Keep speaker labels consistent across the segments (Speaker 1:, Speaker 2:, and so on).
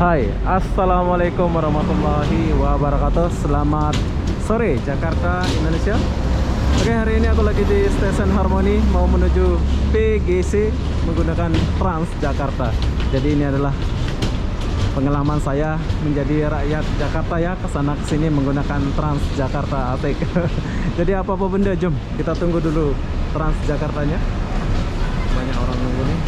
Speaker 1: Hai, Assalamualaikum warahmatullahi wabarakatuh. Selamat sore Jakarta, Indonesia. Oke, hari ini aku lagi di stasiun Harmoni, mau menuju PGC menggunakan Transjakarta. Jadi ini adalah pengalaman saya menjadi rakyat Jakarta ya, kesana kesini menggunakan Transjakarta. Asik. Jadi apa-apa benda, jom kita tunggu dulu Transjakartanya. Banyak orang nunggu nih.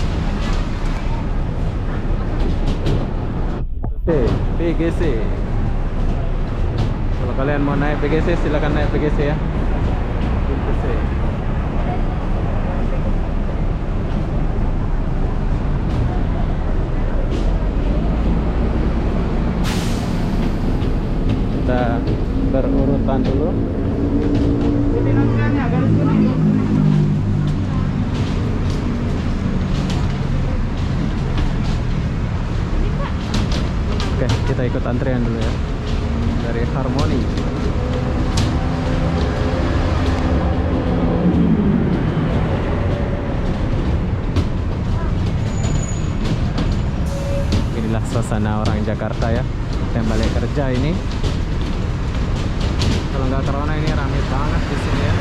Speaker 1: PGC. Kalau kalian mau naik PGC, silakan naik PGC ya. PGC. Kita berurutan dulu. Oke, kita ikut antrian dulu ya. Dari Harmoni. Inilah suasana orang Jakarta ya, yang balik kerja ini. Kalau nggak corona ini ramai banget di sini ya.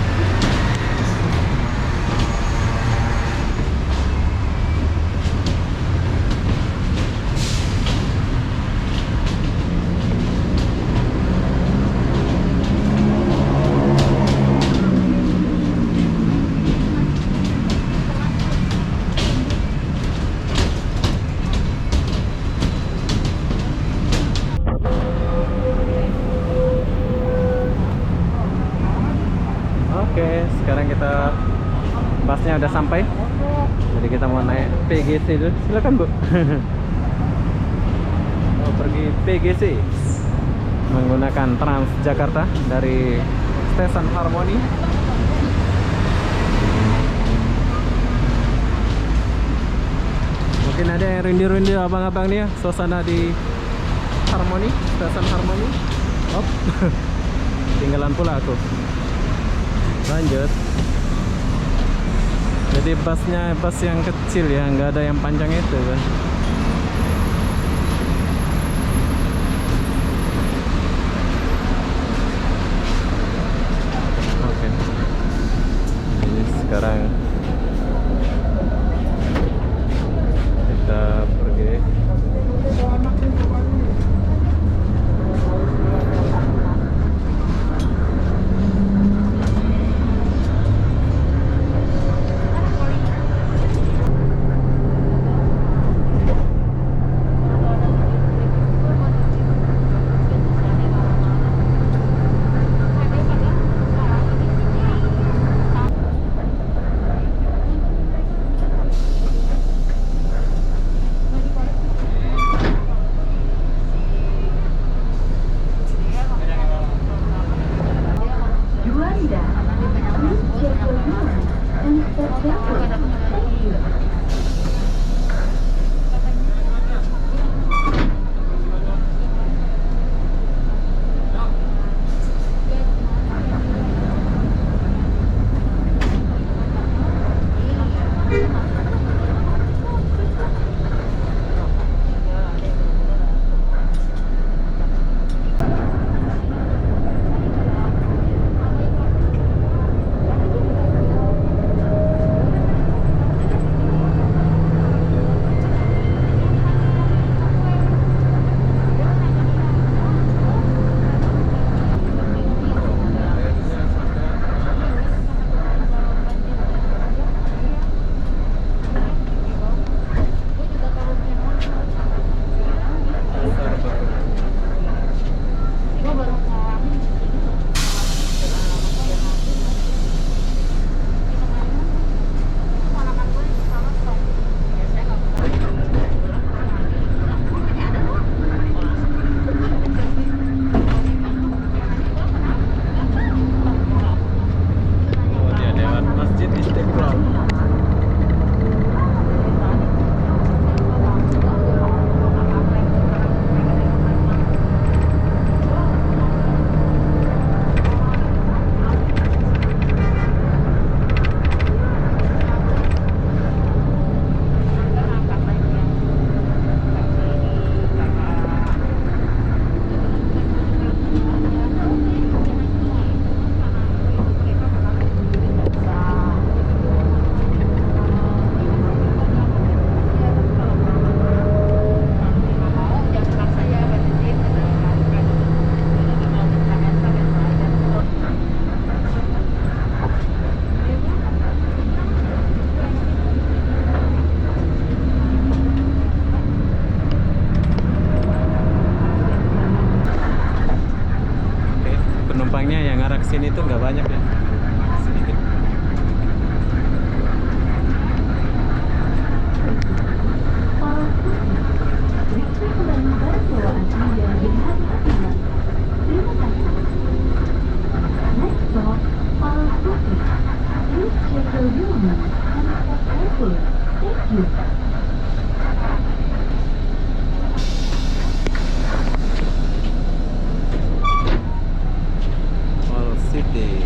Speaker 1: Oke, sekarang busnya udah sampai. Jadi kita mau naik PGC dulu. Silakan Bu. Mau pergi PGC menggunakan Transjakarta dari stasiun Harmoni. Mungkin ada yang rindu-rindu abang-abang nih ya, suasana di Harmoni, stasiun Harmoni. Hop. Tinggalan pula aku. Lanjut. Jadi busnya bus yang kecil ya, nggak ada yang panjang itu kan. Oke. Jadi sekarang kita pergi.
Speaker 2: you.
Speaker 1: Mall City.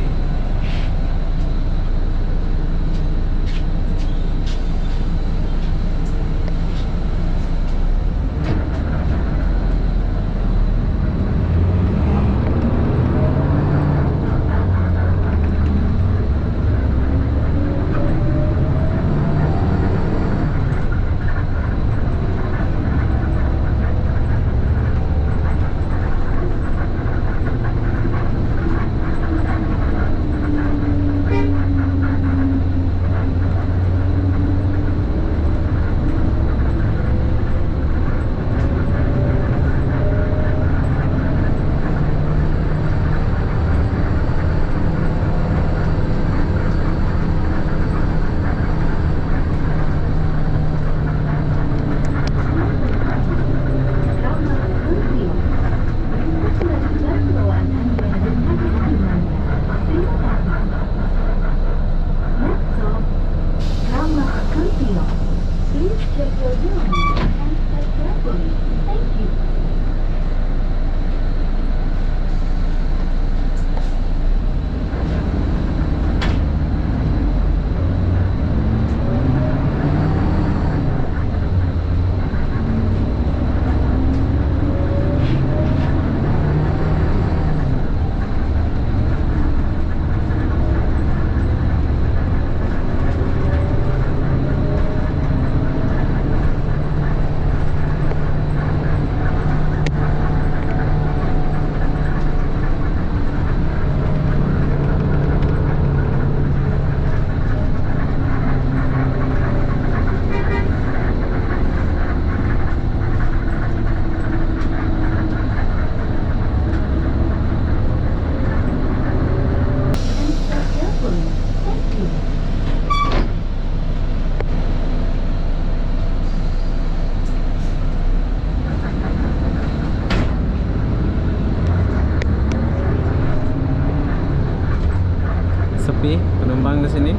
Speaker 1: Sepi penumpang di sini.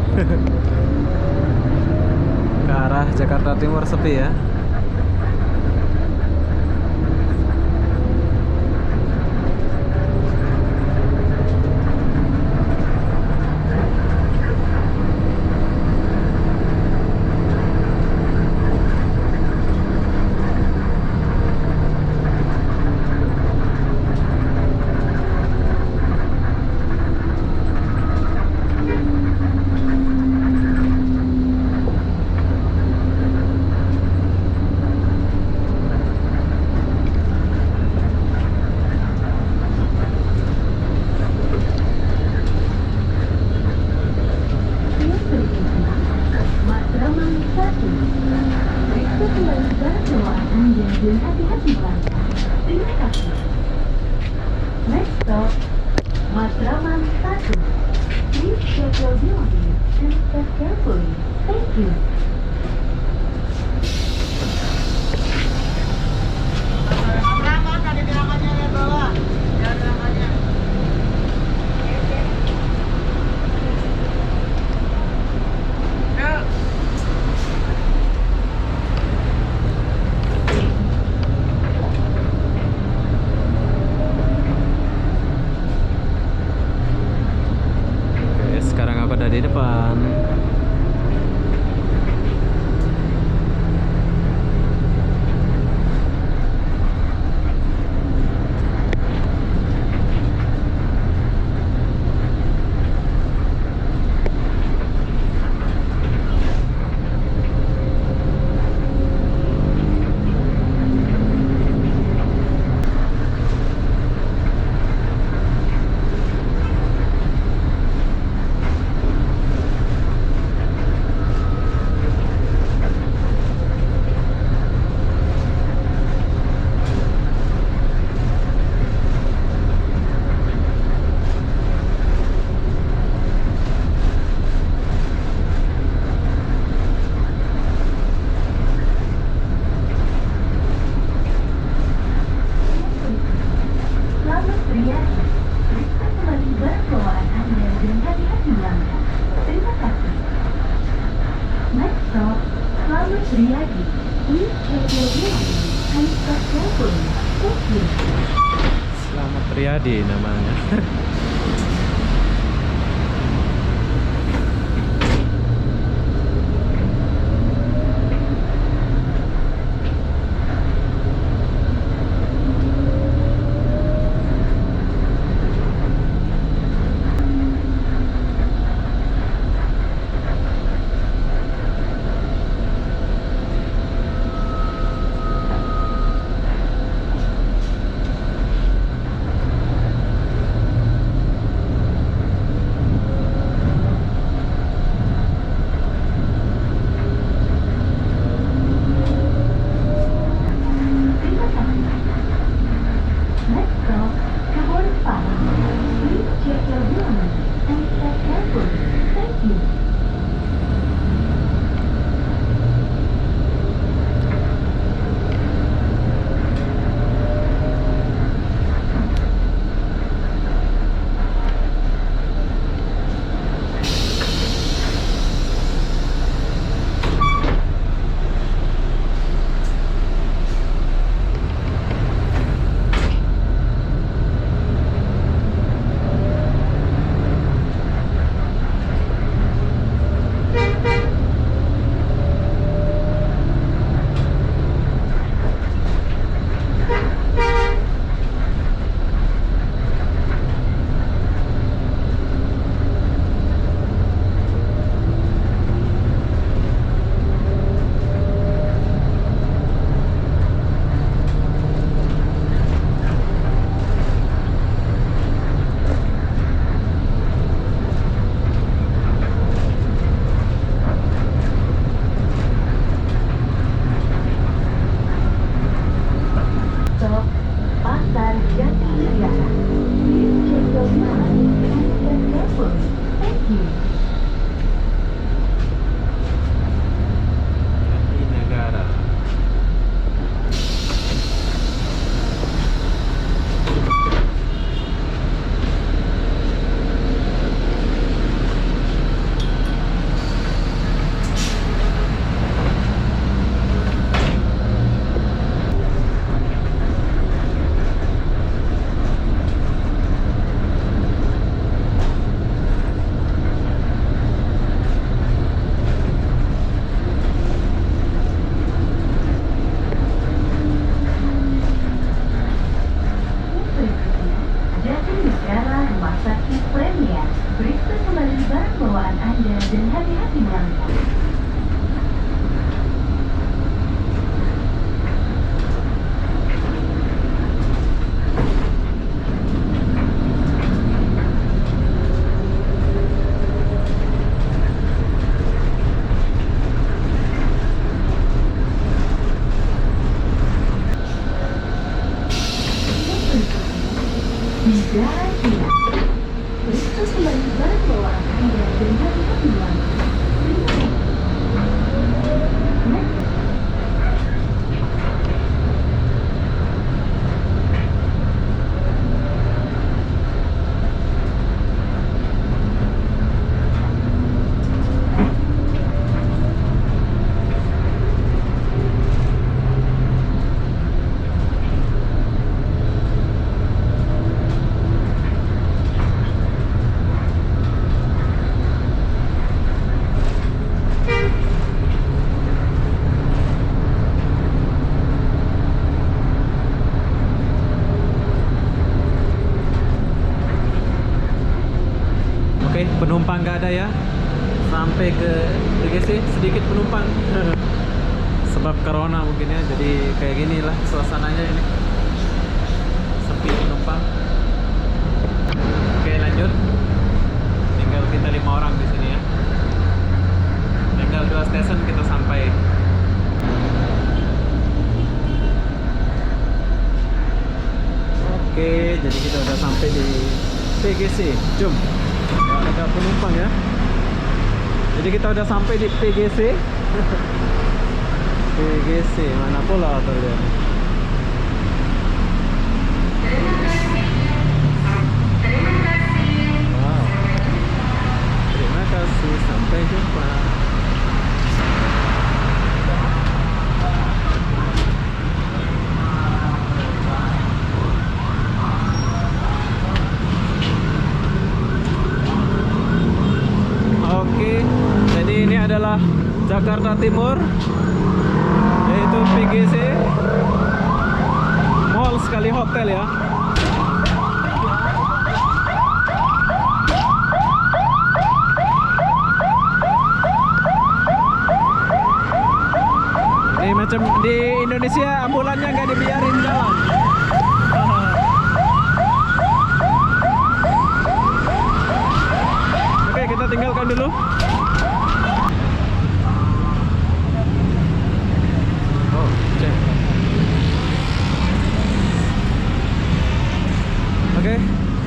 Speaker 1: Ke arah Jakarta Timur sepi ya.
Speaker 2: Hati-hati melangkah. Terima kasih. Next stop, Matraman 1. Please check your belongings and step carefully. Thank you.
Speaker 3: Matraman tadi bilangannya ya bawah. Ya bilangannya. Yuk.
Speaker 1: Oke, sekarang aku ada di depan.
Speaker 2: Selamat beriadah. Periksa kembali barang bawaan Anda dan hati-hati melangkah. Terima kasih. Next stop, Muhammad Riyadi. Please check your belongings and step carefully. Thank you.
Speaker 1: Selamat Riyadi namanya.
Speaker 2: Terima kasih. Next stop, Kahoot Park. Please check your belongings and step carefully. Thank you. Stop, Pasar Jati Negara. Please check your belongings and step carefully. Thank you.
Speaker 1: Di negara.
Speaker 2: Jati Negara Rumah Sakit Premier. Periksa kembali barang bawaan Anda dan hati-hati melangkah. Negara China. Periksa kembali barang bawaan Anda dan hati-hati melangkah. Terima kasih. Next.
Speaker 1: Oke, penumpang nggak ada ya. Sampai ke BGC sedikit penumpang. Sebab corona mungkin ya. Jadi kayak gini lah suasananya ini. Sepi penumpang. Oke, lanjut. Tinggal kita 5 orang di sini ya. Tinggal 2 stasiun kita sampai. Oke, jadi kita udah sampai di PGC. Jom. Nggak ada penumpang ya. Jadi kita udah sampai di PGC. PGC mana pula terlihat. Wow. Terima kasih, sampai jumpa. Jakarta Timur, yaitu PGC Mall sekali hotel ya. Ini macam di Indonesia ambulannya nggak dibiarin jalan. Oke, kita tinggalkan dulu. Oh, cek. Oke,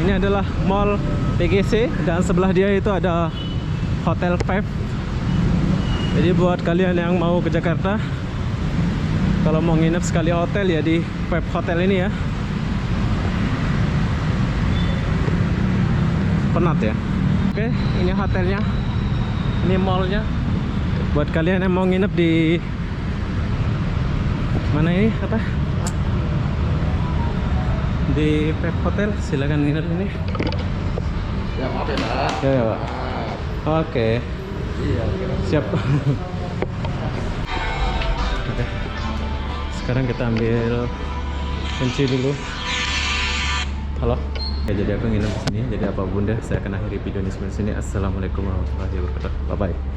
Speaker 1: ini adalah Mall PGC dan sebelah dia itu ada Hotel Five. Jadi buat kalian yang mau ke Jakarta, kalau mau nginep sekali hotel ya di Five Hotel ini ya. Penat ya. Oke, ini hotelnya. Ini mallnya. Buat kalian yang mau nginep di mana ini apa? Di Five Hotel, silakan nginep ini.
Speaker 3: Ya, maaf ya, Pak.
Speaker 1: Ya, Pak. Oke.
Speaker 3: Iya.
Speaker 1: Siap. Oke. Sekarang kita ambil kunci dulu. Halo. Ya, jadi aku nginep di sini. Jadi apa bunda, saya akan akhiri video ini sampai sini. Assalamualaikum warahmatullahi wabarakatuh. Bye bye.